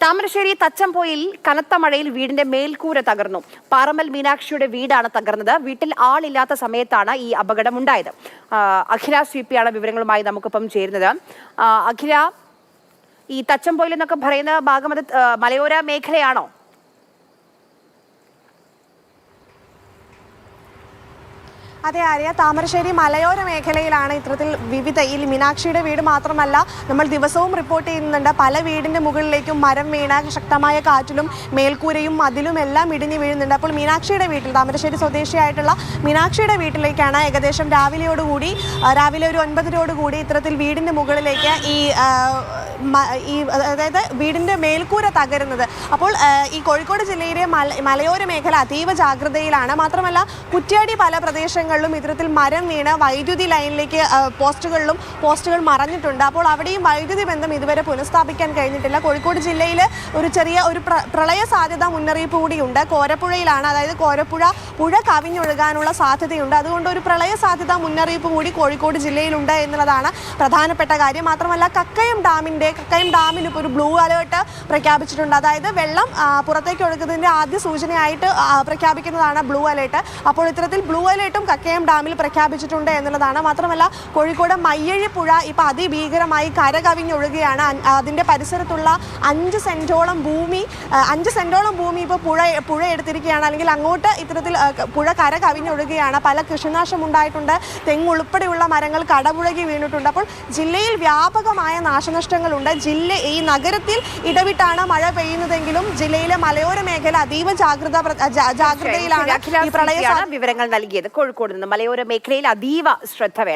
താമരശ്ശേരി തച്ചംപോയിൽ കനത്ത മഴയിൽ വീടിന്റെ മേൽക്കൂര തകർന്നു. പാറമ്മൽ മീനാക്ഷിയുടെ വീടാണ് തകർന്നത്. വീട്ടിൽ ആളില്ലാത്ത സമയത്താണ് ഈ അപകടമുണ്ടായത്. അഖില CP ആണ് വിവരങ്ങളുമായി നമുക്കൊപ്പം ചേരുന്നത്. അഖില, ഈ തച്ചംപോയിൽ എന്നൊക്കെ പറയുന്ന ഭാഗം അത് മലയോര മേഖലയാണോ? അതെ ആര്യ, താമരശ്ശേരി മലയോര മേഖലയിലാണ് ഇത്തരത്തിൽ വിവിധ ഈ മീനാക്ഷിയുടെ വീട് മാത്രമല്ല നമ്മൾ ദിവസവും റിപ്പോർട്ട് ചെയ്യുന്നുണ്ട് പല വീടിൻ്റെ മുകളിലേക്കും മരം വീണ ശക്തമായ കാറ്റിലും മേൽക്കൂരയും മതിലും എല്ലാം ഇടിഞ്ഞു വീഴുന്നുണ്ട്. അപ്പോൾ മീനാക്ഷിയുടെ വീട്ടിൽ, താമരശ്ശേരി സ്വദേശിയായിട്ടുള്ള മീനാക്ഷിയുടെ വീട്ടിലേക്കാണ് ഏകദേശം രാവിലെ ഒരു 9:00 ഇത്തരത്തിൽ വീടിൻ്റെ മുകളിലേക്ക് അതായത് വീടിൻ്റെ മേൽക്കൂര തകരുന്നത്. അപ്പോൾ ഈ കോഴിക്കോട് ജില്ലയിലെ മലയോര മേഖല അതീവ ജാഗ്രതയിലാണ്. മാത്രമല്ല കുറ്റ്യാടി പല പ്രദേശങ്ങളിലും ഇത്തരത്തിൽ മരം വീണ് വൈദ്യുതി ലൈനിലേക്ക് പോസ്റ്റുകൾ മറഞ്ഞിട്ടുണ്ട്. അപ്പോൾ അവിടെയും വൈദ്യുതി ബന്ധം ഇതുവരെ പുനഃസ്ഥാപിക്കാൻ കഴിഞ്ഞിട്ടില്ല. കോഴിക്കോട് ജില്ലയിൽ ഒരു പ്രളയ സാധ്യതാ മുന്നറിയിപ്പ് കൂടിയുണ്ട്. കോരപ്പുഴയിലാണ്, അതായത് പുഴ കവിഞ്ഞൊഴുകാനുള്ള സാധ്യതയുണ്ട്. അതുകൊണ്ട് ഒരു പ്രളയ സാധ്യതാ മുന്നറിയിപ്പ് കൂടി കോഴിക്കോട് ജില്ലയിലുണ്ട് എന്നുള്ളതാണ് പ്രധാനപ്പെട്ട കാര്യം. മാത്രമല്ല കക്കയം ഡാമിന് ഇപ്പോൾ ഒരു ബ്ലൂ അലേർട്ട് പ്രഖ്യാപിച്ചിട്ടുണ്ട്. അതായത് വെള്ളം പുറത്തേക്ക് ഒഴുകുന്നതിൻ്റെ ആദ്യ സൂചനയായിട്ട് പ്രഖ്യാപിക്കുന്നതാണ് ബ്ലൂ അലേർട്ട്. അപ്പോൾ ഇത്തരത്തിൽ ബ്ലൂ അലേർട്ടും കക്കയം ഡാമിൽ പ്രഖ്യാപിച്ചിട്ടുണ്ട് എന്നുള്ളതാണ്. മാത്രമല്ല കോഴിക്കോട് മയ്യഴി പുഴ ഇപ്പോൾ അതിഭീകരമായി കരകവിഞ്ഞൊഴുകുകയാണ്. അതിൻ്റെ പരിസരത്തുള്ള 5 സെന്റോളം ഭൂമി ഇപ്പോൾ പുഴ എടുത്തിരിക്കുകയാണ്. അല്ലെങ്കിൽ അങ്ങോട്ട് ഇത്തരത്തിൽ പുഴ കര കവിഞ്ഞൊഴുകുകയാണ്. പല കൃഷിനാശം ഉണ്ടായിട്ടുണ്ട്. തെങ്ങുൾപ്പെടെയുള്ള മരങ്ങൾ കടപുഴകി വീണിട്ടുണ്ട്. അപ്പോൾ ജില്ലയിൽ വ്യാപകമായ നാശനഷ്ടങ്ങളുണ്ട്. ഈ നഗരത്തിൽ ഇടവിട്ടാണ് മഴ പെയ്യുന്നതെങ്കിലും ജില്ലയിലെ മലയോര മേഖല അതീവ ജാഗ്രതയിലാണ്. വിവരങ്ങൾ നൽകിയത് കോഴിക്കോട് നിന്ന്. മലയോര മേഖലയിൽ അതീവ ശ്രദ്ധ വേണം.